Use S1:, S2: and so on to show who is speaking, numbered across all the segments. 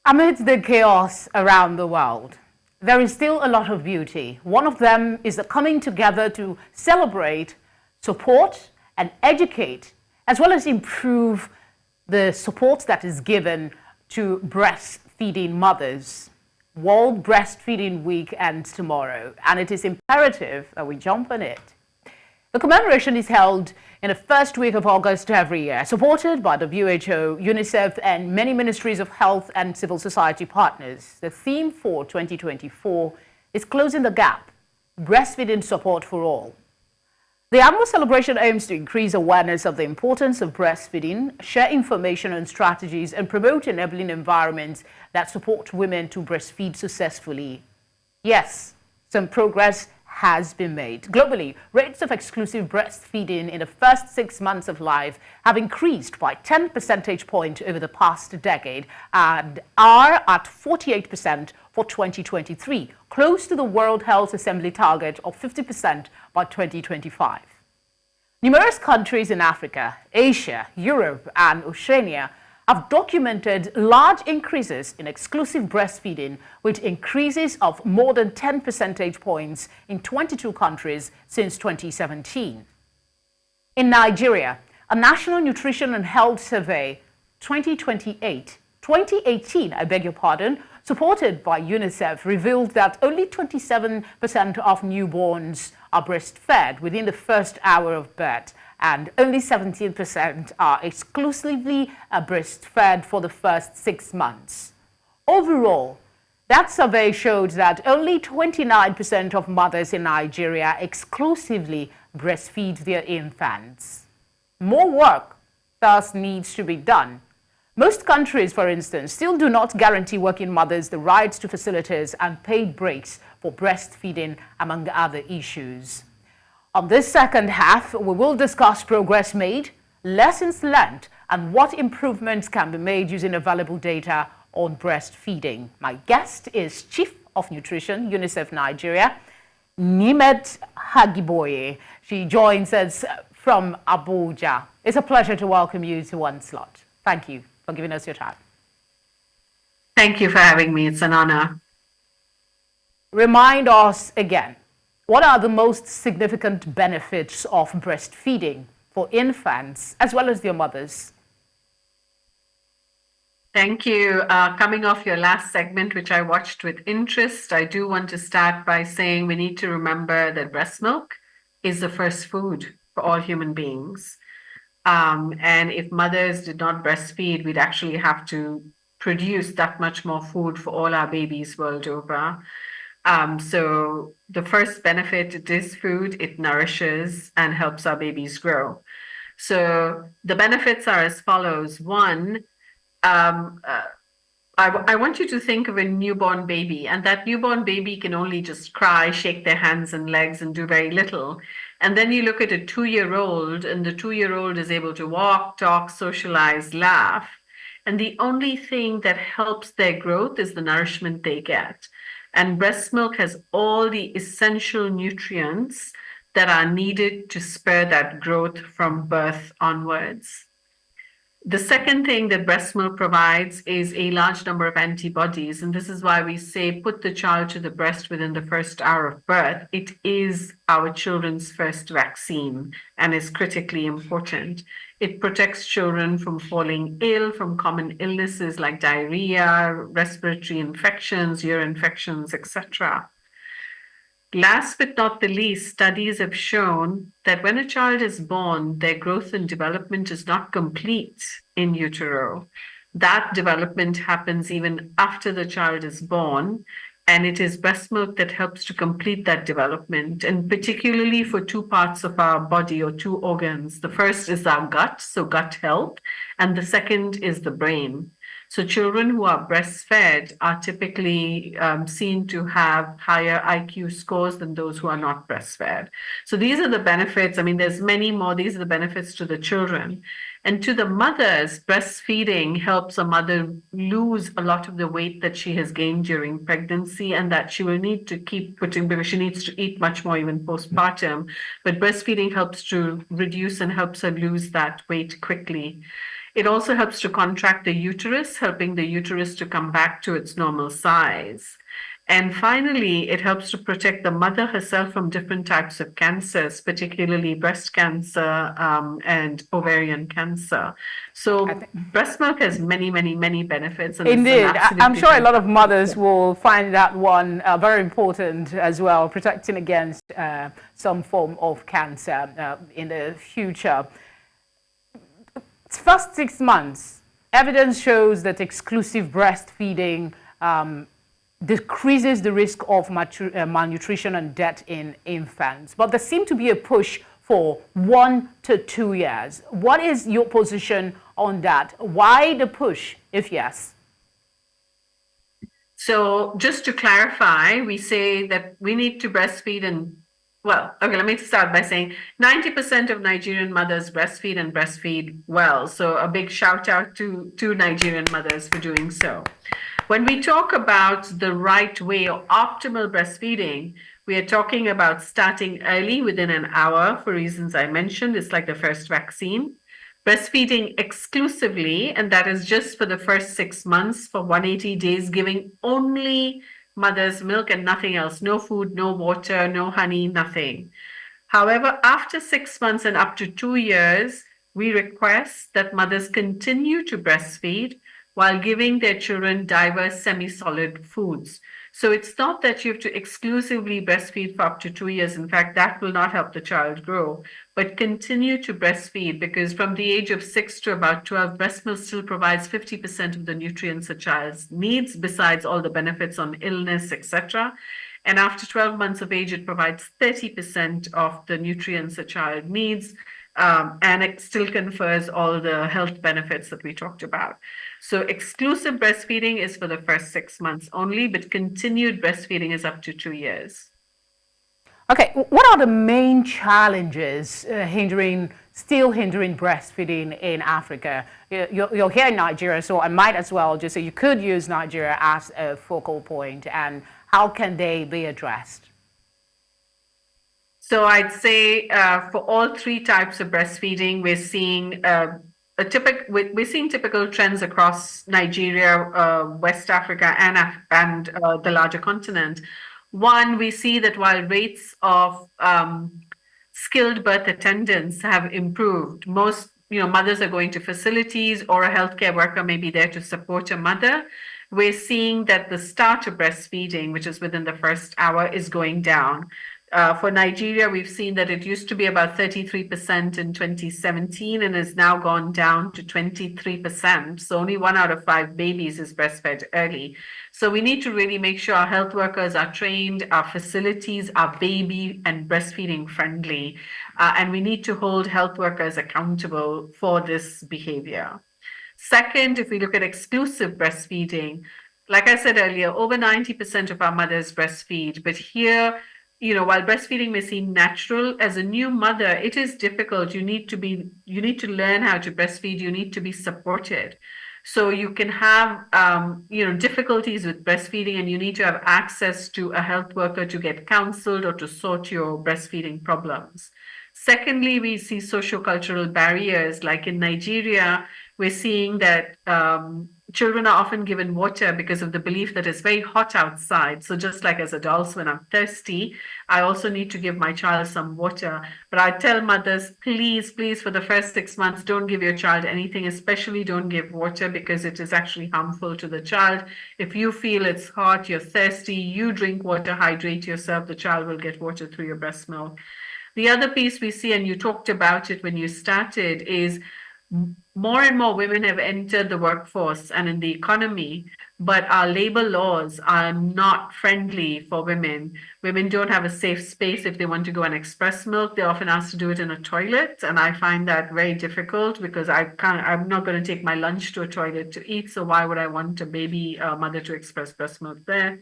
S1: Amid the chaos around the world, there is still a lot of beauty. One of them is the coming together to celebrate, support, and educate, as well as improve the support that is given to breastfeeding mothers. World Breastfeeding Week ends tomorrow, and it is imperative that we jump on it. The commemoration is held in the first week of August every year, supported by the WHO, UNICEF, and many ministries of health and civil society partners. The theme for 2024 is Closing the Gap, Breastfeeding Support for All. The annual celebration aims to increase awareness of the importance of breastfeeding, share information on strategies, and promote enabling environments that support women to breastfeed successfully. Yes, some progress has been made. Globally, rates of exclusive breastfeeding in the first 6 months of life have increased by 10 percentage points over the past decade and are at 48% for 2023, close to the World Health Assembly target of 50% by 2025. Numerous countries in Africa, Asia, Europe, and Oceania have documented large increases in exclusive breastfeeding, with increases of more than 10 percentage points in 22 countries since 2017. In Nigeria, a National Nutrition and Health Survey 2018, supported by UNICEF, revealed that only 27% of newborns are breastfed within the first hour of birth, and only 17% are exclusively breastfed for the first 6 months. Overall, that survey showed that only 29% of mothers in Nigeria exclusively breastfeed their infants. More work thus needs to be done. Most countries, for instance, still do not guarantee working mothers the right to facilities and paid breaks for breastfeeding, among other issues. On this second half, we will discuss progress made, lessons learned, and what improvements can be made using available data on breastfeeding. My guest is Chief of Nutrition, UNICEF Nigeria, Nemat Hajeebhoy. She joins us from Abuja. It's a pleasure to welcome you to One Slot. Thank you for giving us your time.
S2: Thank you for having me. It's an honor.
S1: Remind us again, what are the most significant benefits of breastfeeding for infants as well as their mothers?
S2: Thank you. Coming off your last segment, which I watched with interest, I do want to start by saying we need to remember that breast milk is the first food for all human beings. And if mothers did not breastfeed, we'd actually have to produce that much more food for all our babies world over. So the first benefit, it is food, it nourishes and helps our babies grow. So the benefits are as follows. One, I want you to think of a newborn baby, and that newborn baby can only just cry, shake their hands and legs and do very little. And then you look at a 2-year-old, and the 2-year-old is able to walk, talk, socialize, laugh. And the only thing that helps their growth is the nourishment they get. And breast milk has all the essential nutrients that are needed to spur that growth from birth onwards. The second thing that breast milk provides is a large number of antibodies. And this is why we say put the child to the breast within the first hour of birth. It is our children's first vaccine and is critically important. It protects children from falling ill, from common illnesses like diarrhea, respiratory infections, ear infections, etc. Last but not the least, studies have shown that when a child is born, their growth and development is not complete in utero. That development happens even after the child is born, and it is breast milk that helps to complete that development, and particularly for 2 parts of our body or 2 organs. The first is our gut, so gut health, and the second is the brain. So children who are breastfed are typically seen to have higher IQ scores than those who are not breastfed. So these are the benefits. I mean, there's many more. These are the benefits to the children. And to the mothers, breastfeeding helps a mother lose a lot of the weight that she has gained during pregnancy, and that she will need to keep putting, because she needs to eat much more even postpartum. But breastfeeding helps to reduce and helps her lose that weight quickly. It also helps to contract the uterus, helping the uterus to come back to its normal size. And finally, it helps to protect the mother herself from different types of cancers, particularly breast cancer and ovarian cancer. So breast milk has many, many, many benefits, and it's an
S1: Indeed. I'm
S2: absolutely
S1: sure a lot of
S2: fantastic
S1: mothers will find that one very important as well, protecting against some form of cancer in the future. First 6 months, evidence shows that exclusive breastfeeding decreases the risk of malnutrition and death in infants. But there seems to be a push for 1 to 2 years. What is your position on that? Why the push, if yes?
S2: So just to clarify, we say that we need to breastfeed well, okay, let me start by saying 90% of Nigerian mothers breastfeed and breastfeed well. So a big shout out to Nigerian mothers for doing so. When we talk about the right way or optimal breastfeeding, we are talking about starting early within an hour for reasons I mentioned. It's like the first vaccine. Breastfeeding exclusively, and that is just for the first 6 months for 180 days, giving only mother's milk and nothing else. No food, no water, no honey, nothing. However, after 6 months and up to 2 years, we request that mothers continue to breastfeed while giving their children diverse semi-solid foods. So it's not that you have to exclusively breastfeed for up to 2 years. In fact, that will not help the child grow, but continue to breastfeed, because from the age of 6 to about 12, breast milk still provides 50% of the nutrients a child needs, besides all the benefits on illness, etc. And after 12 months of age, it provides 30% of the nutrients a child needs, and it still confers all the health benefits that we talked about. So exclusive breastfeeding is for the first 6 months only, but continued breastfeeding is up to 2 years.
S1: Okay, what are the main challenges still hindering breastfeeding in Africa? You're here in Nigeria, so I might as well just say you could use Nigeria as a focal point, and how can they be addressed?
S2: So I'd say for all three types of breastfeeding, we're seeing typical trends across Nigeria, West Africa, and the larger continent. One, we see that while rates of skilled birth attendants have improved, most mothers are going to facilities, or a healthcare worker may be there to support a mother. We're seeing that the start of breastfeeding, which is within the first hour, is going down. For Nigeria, we've seen that it used to be about 33% in 2017 and has now gone down to 23%. So only 1 out of 5 babies is breastfed early. So we need to really make sure our health workers are trained, our facilities are baby and breastfeeding friendly, and we need to hold health workers accountable for this behavior. Second, if we look at exclusive breastfeeding, like I said earlier, over 90% of our mothers breastfeed, but here, while breastfeeding may seem natural, as a new mother, it is difficult. You need to learn how to breastfeed. You need to be supported. So you can have, difficulties with breastfeeding, and you need to have access to a health worker to get counseled or to sort your breastfeeding problems. Secondly, we see sociocultural barriers. Like in Nigeria, we're seeing that children are often given water because of the belief that it's very hot outside. So just like as adults, when I'm thirsty, I also need to give my child some water. But I tell mothers, please, please, for the first 6 months, don't give your child anything, especially don't give water, because it is actually harmful to the child. If you feel it's hot, you're thirsty, you drink water, hydrate yourself, the child will get water through your breast milk. The other piece we see, and you talked about it when you started, is more and more women have entered the workforce and in the economy, but our labor laws are not friendly for women. Women don't have a safe space if they want to go and express milk. They're often asked to do it in a toilet, and I find that very difficult, because I'm not going to take my lunch to a toilet to eat, so why would I want a baby mother to express breast milk there?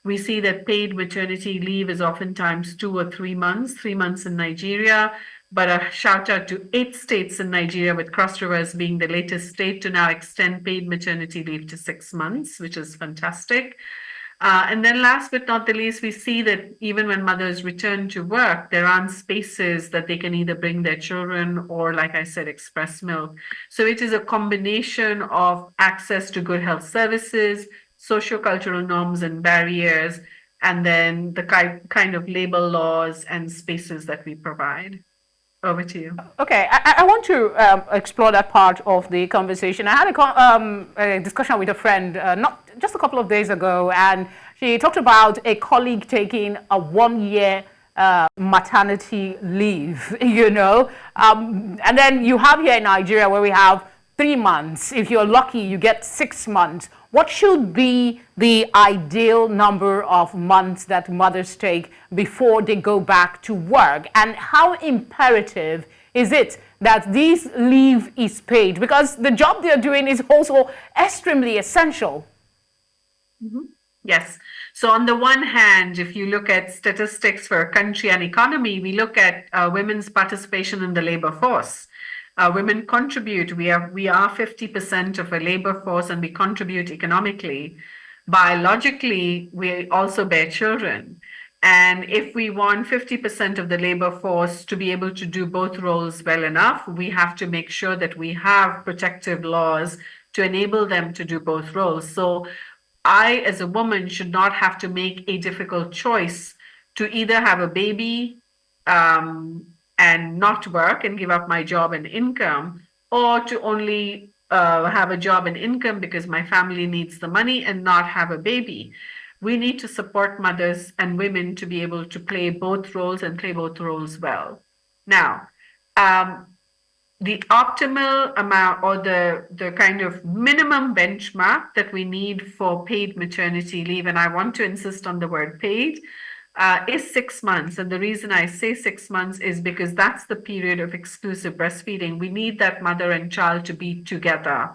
S2: We see that paid maternity leave is oftentimes 2 or 3 months, 3 months in Nigeria. But a shout out to 8 states in Nigeria, with Cross Rivers being the latest state to now extend paid maternity leave to 6 months, which is fantastic. And then last but not the least, we see that even when mothers return to work, there aren't spaces that they can either bring their children or, like I said, express milk. So it is a combination of access to good health services, sociocultural norms and barriers, and then the kind of labor laws and spaces that we provide. Over to you.
S1: Okay, I want to explore that part of the conversation. I had a discussion with a friend not just a couple of days ago, and she talked about a colleague taking a 1 year maternity leave, and then you have here in Nigeria where we have 3 months. If you're lucky, you get 6 months. What should be the ideal number of months that mothers take before they go back to work? And how imperative is it that this leave is paid? Because the job they're doing is also extremely essential.
S2: Mm-hmm. Yes. So on the one hand, if you look at statistics for a country and economy, we look at women's participation in the labor force. Women contribute. We are 50% of a labor force, and we contribute economically. Biologically, we also bear children. And if we want 50% of the labor force to be able to do both roles well enough, we have to make sure that we have protective laws to enable them to do both roles. So I, as a woman, should not have to make a difficult choice to either have a baby and not work and give up my job and income, or to only have a job and income because my family needs the money and not have a baby. We need to support mothers and women to be able to play both roles and play both roles well. Now, the optimal amount or the kind of minimum benchmark that we need for paid maternity leave, and I want to insist on the word paid, is 6 months. And the reason I say 6 months is because that's the period of exclusive breastfeeding. We need that mother and child to be together,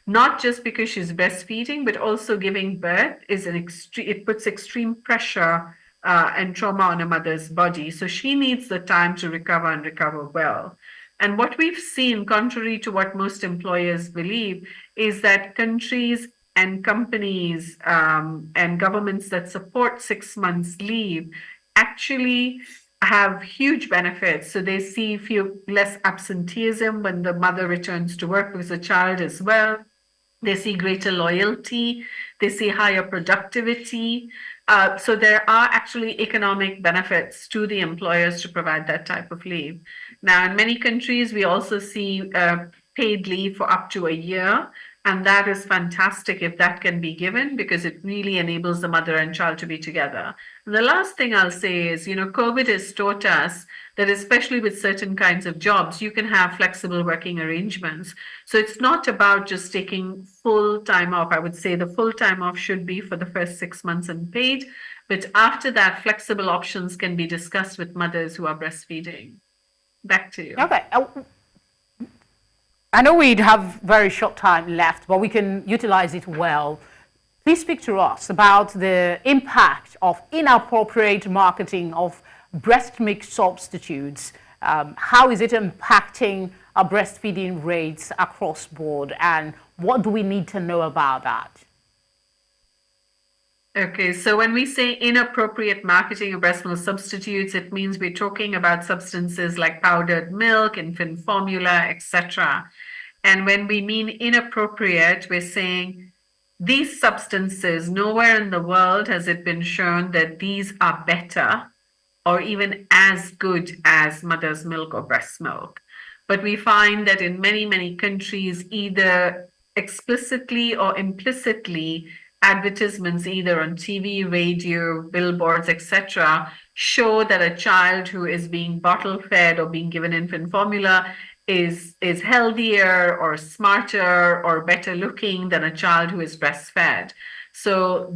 S2: not just because she's breastfeeding, but also giving birth is it puts extreme pressure and trauma on a mother's body. So she needs the time to recover and recover well. And what we've seen, contrary to what most employers believe, is that countries and companies and governments that support 6 months leave actually have huge benefits. So they see less absenteeism when the mother returns to work with the child as well. They see greater loyalty. They see higher productivity. So there are actually economic benefits to the employers to provide that type of leave. Now, in many countries, we also see paid leave for up to a year. And that is fantastic if that can be given, because it really enables the mother and child to be together. And the last thing I'll say is, COVID has taught us that especially with certain kinds of jobs, you can have flexible working arrangements. So it's not about just taking full time off. I would say the full time off should be for the first 6 months and paid. But after that, flexible options can be discussed with mothers who are breastfeeding. Back to you.
S1: Okay. I know we have very short time left, but we can utilize it well. Please speak to us about the impact of inappropriate marketing of breast milk substitutes. How is it impacting our breastfeeding rates across board, and what do we need to know about that?
S2: Okay, so when we say inappropriate marketing of breast milk substitutes, it means we're talking about substances like powdered milk, infant formula, etc. And when we mean inappropriate, we're saying these substances, nowhere in the world has it been shown that these are better or even as good as mother's milk or breast milk. But we find that in many, many countries, either explicitly or implicitly, advertisements either on TV, radio, billboards, etc., show that a child who is being bottle fed or being given infant formula is healthier or smarter or better looking than a child who is breastfed. So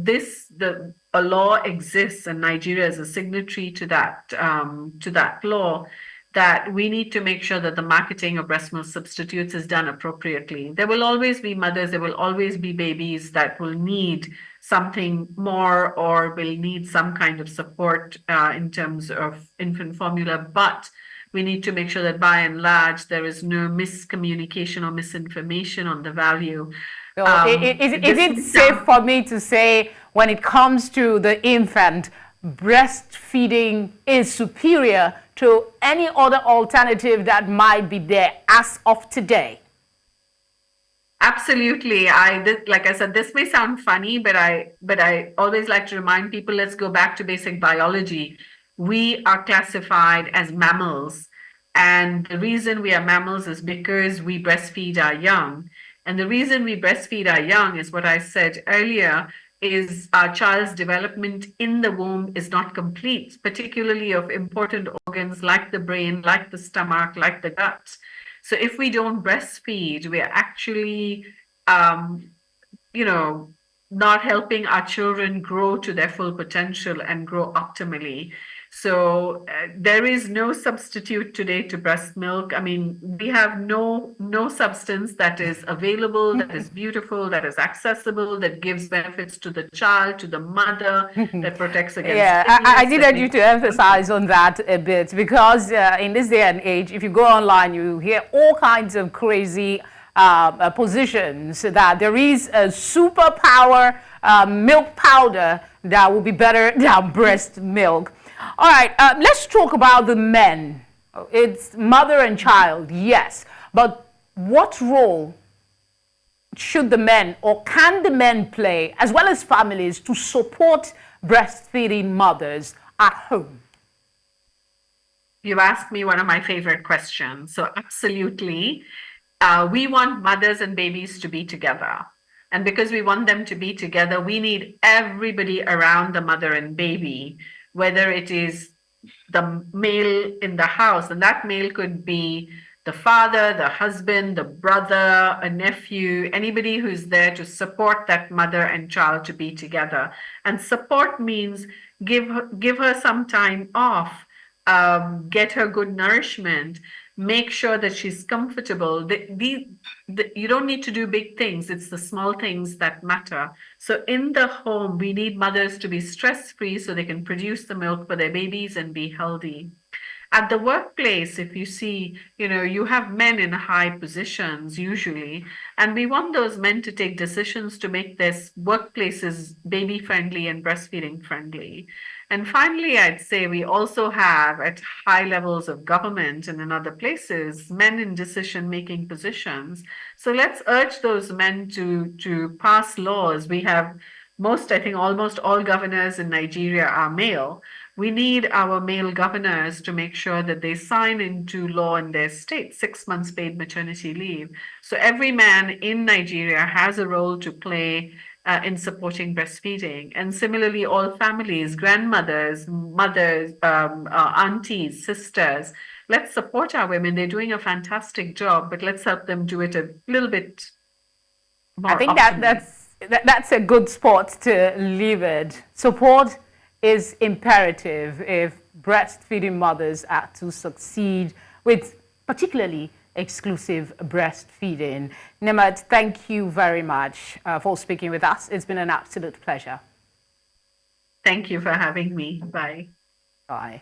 S2: a law exists, and Nigeria is a signatory to that law, that we need to make sure that the marketing of breast milk substitutes is done appropriately. There will always be mothers, there will always be babies that will need something more or will need some kind of support in terms of infant formula. But We need to make sure that by and large, there is no miscommunication or misinformation on the value.
S1: So is
S2: This
S1: it
S2: may
S1: safe
S2: sound
S1: for me to say when it comes to the infant, breastfeeding is superior to any other alternative that might be there as of today?
S2: Absolutely. Like I said, this may sound funny, but I always like to remind people, let's go back to basic biology. We are classified as mammals. And the reason we are mammals is because we breastfeed our young. And the reason we breastfeed our young is what I said earlier, is our child's development in the womb is not complete, particularly of important organs like the brain, like the stomach, like the gut. So if we don't breastfeed, we're actually, um, you know, not helping our children grow to their full potential and grow optimally. So there is no substitute today to breast milk. I mean, we have no substance that is available, that is beautiful, that is accessible, that gives benefits to the child, to the mother, that protects against
S1: Yeah, I
S2: illness, that
S1: needed you
S2: makes
S1: to emphasize on that a bit because in this day and age, if you go online, you hear all kinds of crazy positions that there is a superpower milk powder that will be better than breast milk. All right, let's talk about the men. It's mother and child, yes, but what role should the men or can the men play, as well as families, to support breastfeeding mothers at home?
S2: You've asked me one of my favorite questions. So, absolutely, we want mothers and babies to be together. And because we want them to be together, we need everybody around the mother and baby, whether it is the male in the house, and that male could be the father, the husband, the brother, a nephew, anybody who's there to support that mother and child to be together. And support means give her some time off, get her good nourishment, make sure that she's comfortable. You don't need to do big things, it's the small things that matter. So in the home, we need mothers to be stress-free so they can produce the milk for their babies and be healthy. At the workplace, if you see, you have men in high positions usually, and we want those men to take decisions to make their workplaces baby friendly and breastfeeding friendly. And finally, I'd say we also have at high levels of government and in other places, men in decision-making positions. So let's urge those men to pass laws. We have I think almost all governors in Nigeria are male. We need our male governors to make sure that they sign into law in their state 6 months paid maternity leave. So every man in Nigeria has a role to play in supporting breastfeeding. And similarly, all families, grandmothers, mothers, aunties, sisters, let's support our women. They're doing a fantastic job, but let's help them do it a little bit more
S1: I think
S2: optimally.
S1: that's a good spot to leave it. Support is imperative if breastfeeding mothers are to succeed with particularly exclusive breastfeeding. Nemat, thank you very much for speaking with us. It's been an absolute pleasure.
S2: Thank you for having me. Bye.
S1: Bye.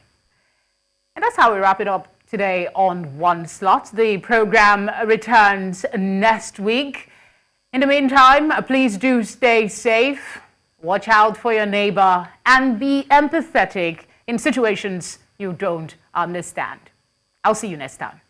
S1: And that's how we wrap it up today on One Slot. The program returns next week. In the meantime, please do stay safe, watch out for your neighbor, and be empathetic in situations you don't understand. I'll see you next time.